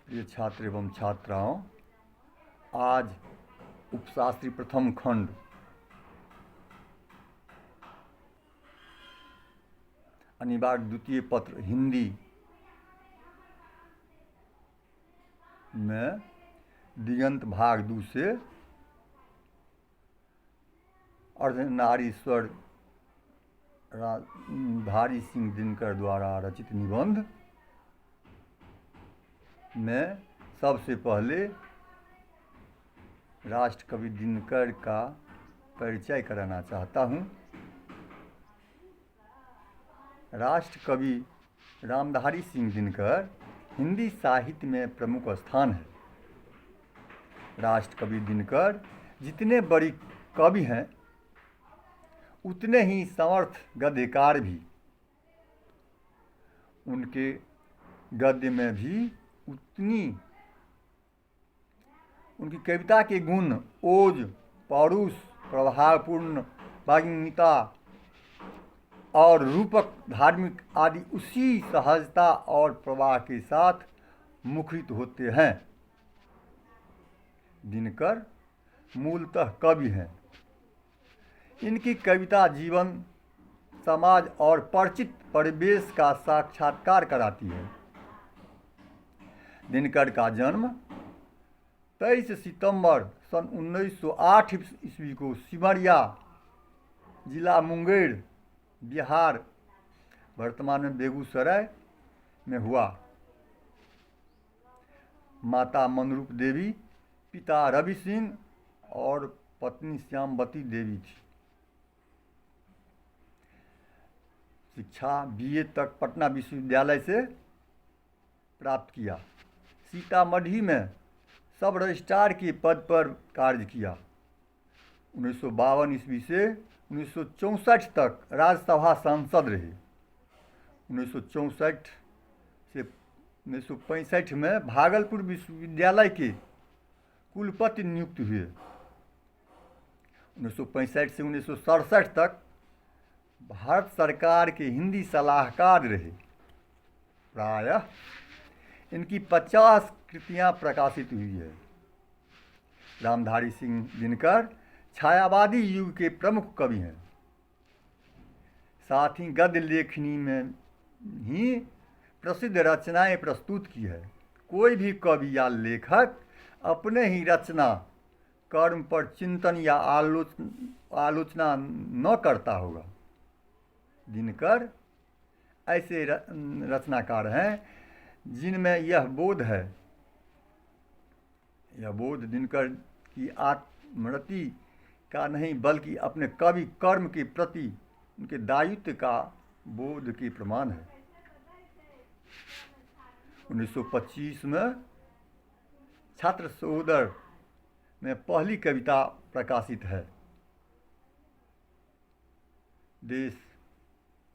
प्रिय छात्र एवं छात्राओं, आज उपशास्त्री प्रथम खंड अनिवार्य द्वितीय पत्र हिंदी में दिगंत भाग 2 से अर्धनारीश्वर धारी सिंह दिनकर द्वारा रचित निबंध में सबसे पहले राष्ट्रकवि दिनकर का परिचय कराना चाहता हूँ। राष्ट्रकवि रामधारी सिंह दिनकर हिंदी साहित्य में प्रमुख स्थान है। राष्ट्रकवि दिनकर जितने बड़ी कवि हैं उतने ही समर्थ गद्यकार भी। उनके गद्य में भी उनकी कविता के गुण ओज, पौरुष, प्रभावपूर्ण भावनीयता और रूपक, धार्मिक आदि उसी सहजता और प्रवाह के साथ मुखरित होते हैं। दिनकर मूलतः कवि हैं। इनकी कविता जीवन, समाज और परिचित परिवेश का साक्षात्कार कराती है। दिनकर का जन्म 23 सितंबर सन 1908 ईस्वी को सिमरिया, जिला मुंगेर, बिहार, वर्तमान में बेगूसराय में हुआ। माता मनरूप देवी, पिता रवि सिंह और पत्नी श्यामवती देवी थी। शिक्षा बीए तक पटना विश्वविद्यालय से प्राप्त किया। सीतामढ़ी में सब रजिस्ट्रार के पद पर कार्य किया। 1952 ईस्वी से 1964 तक राज्यसभा सांसद रहे। 1964 से 1965 में भागलपुर विश्वविद्यालय के कुलपति नियुक्त हुए। 1965 से 1967 तक भारत सरकार के हिंदी सलाहकार रहे। प्रायः इनकी 50 कृतियाँ प्रकाशित हुई है। रामधारी सिंह दिनकर छायावादी युग के प्रमुख कवि हैं। साथ ही गद्य लेखनी में ही प्रसिद्ध रचनाएं प्रस्तुत की है। कोई भी कवि या लेखक अपने ही रचना कर्म पर चिंतन या आलोचना न करता होगा। दिनकर ऐसे रचनाकार हैं जिनमें यह बोध है, यह बोध दिनकर की आत्मरति का नहीं बल्कि अपने कवि कर्म के प्रति उनके दायित्व का बोध के प्रमाण है। 1925 में छात्र सहोदर में पहली कविता प्रकाशित है। देश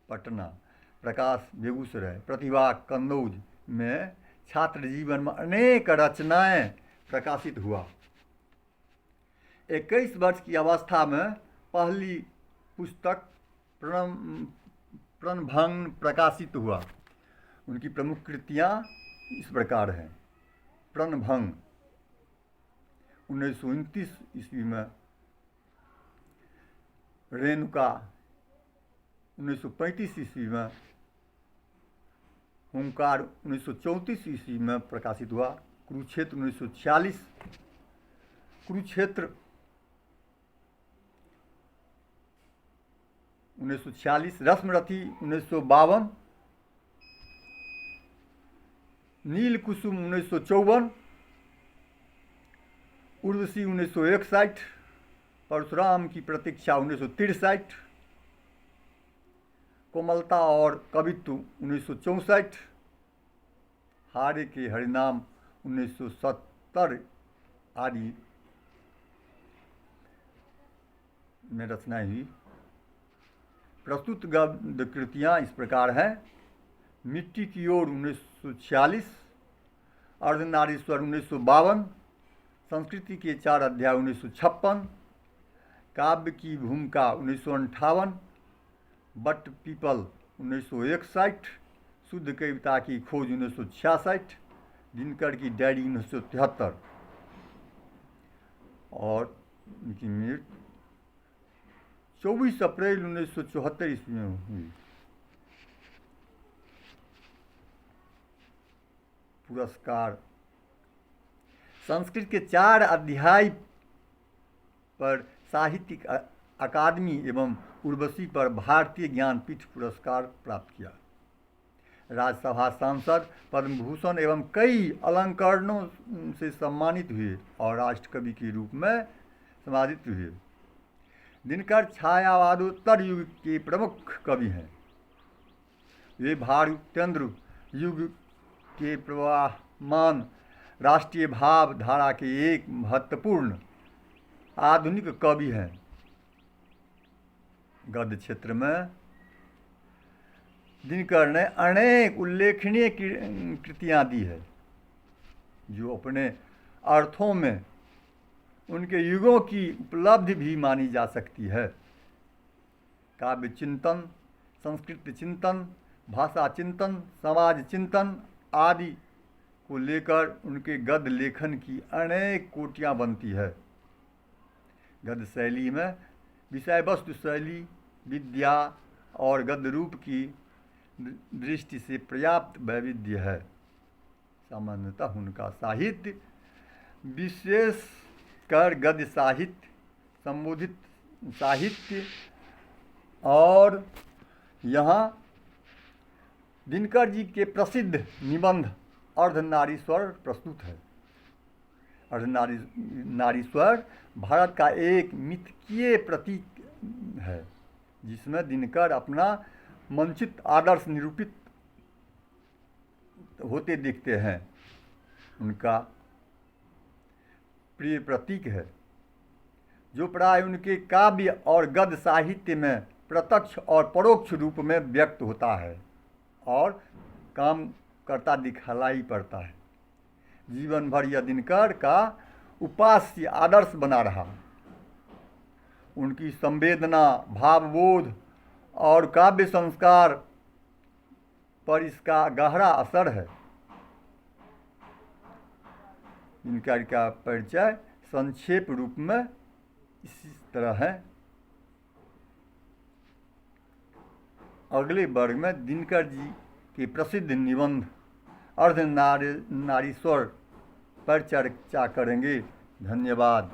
पटना, प्रकाश बेगूसराय, प्रतिभा कन्नौज में छात्र जीवन में अनेक रचनाएं प्रकाशित हुआ। 21 वर्ष की अवस्था में पहली पुस्तक प्रणभंग प्रकाशित हुआ। उनकी प्रमुख कृतियां इस प्रकार हैं। प्रणभंग 1929 ईस्वी में, रेणुका 1935 ईस्वी में, हुंकार 1934 ईस्वी में प्रकाशित हुआ। कुरुक्षेत्र 1946, कुरुक्षेत्र 1946, रश्मरथी 1952, नील कुसुम 1954, उर्वशी 1961, परशुराम की प्रतीक्षा 1963, कोमलता और कवित्व 1964, हारे के हरिनाम 1970 आदि में रचनाएं हुई। प्रस्तुत गद्य कृतियाँ इस प्रकार हैं। मिट्टी की ओर 1946, अर्धनारीश्वर 1952, संस्कृति के 4 अध्याय 1956, काव्य की भूमिका 1958, बट पीपल 1961, शुद्ध कविता की खोज 1966, दिनकर की डायरी 1973 और उनकी मृत्यु 24 अप्रैल 1974 ईस्वी में हुई। पुरस्कार संस्कृत के 4 अध्याय पर साहित्यिक अकादमी एवं उर्वशी पर भारतीय ज्ञानपीठ पुरस्कार प्राप्त किया। राज्यसभा सांसद, पद्म भूषण एवं कई अलंकरणों से सम्मानित हुए और राष्ट्रकवि के रूप में सम्मानित हुए। दिनकर छायावादोत्तर युग के प्रमुख कवि हैं। वे भारतेंद्र युग के प्रवाहमान राष्ट्रीय भाव धारा के एक महत्वपूर्ण आधुनिक कवि हैं। गद्य क्षेत्र में दिनकर ने अनेक उल्लेखनीय कृतियां दी है, जो अपने अर्थों में उनके युगों की उपलब्धि भी मानी जा सकती है। काव्य चिंतन, संस्कृत चिंतन, भाषा चिंतन, समाज चिंतन आदि को लेकर उनके गद्य लेखन की अनेक कोटियां बनती है। गद्य शैली में विषय वस्तु शैली, विद्या और गद्य रूप की दृष्टि से पर्याप्त वैविध्य है। सामान्यतः उनका साहित्य, विशेषकर गद्य साहित्य, संबोधित साहित्य और यहाँ दिनकर जी के प्रसिद्ध निबंध अर्धनारीश्वर प्रस्तुत है। अर्धनारीश्वर भारत का एक मिथकीय प्रतीक है, जिसमें दिनकर अपना मंचित आदर्श निरूपित होते दिखते हैं। उनका प्रिय प्रतीक है, जो प्राय उनके काव्य और गद्य साहित्य में प्रत्यक्ष और परोक्ष रूप में व्यक्त होता है और काम करता दिखलाई पड़ता है। जीवन भर यह दिनकर का उपास्य आदर्श बना रहा। उनकी संवेदना, भावबोध और काव्य संस्कार पर इसका गहरा असर है। दिनकर का परिचय संक्षेप रूप में इसी तरह है। अगले वर्ग में दिनकर जी के प्रसिद्ध निबंध अर्धनारीश्वर पर चर्चा करेंगे। धन्यवाद।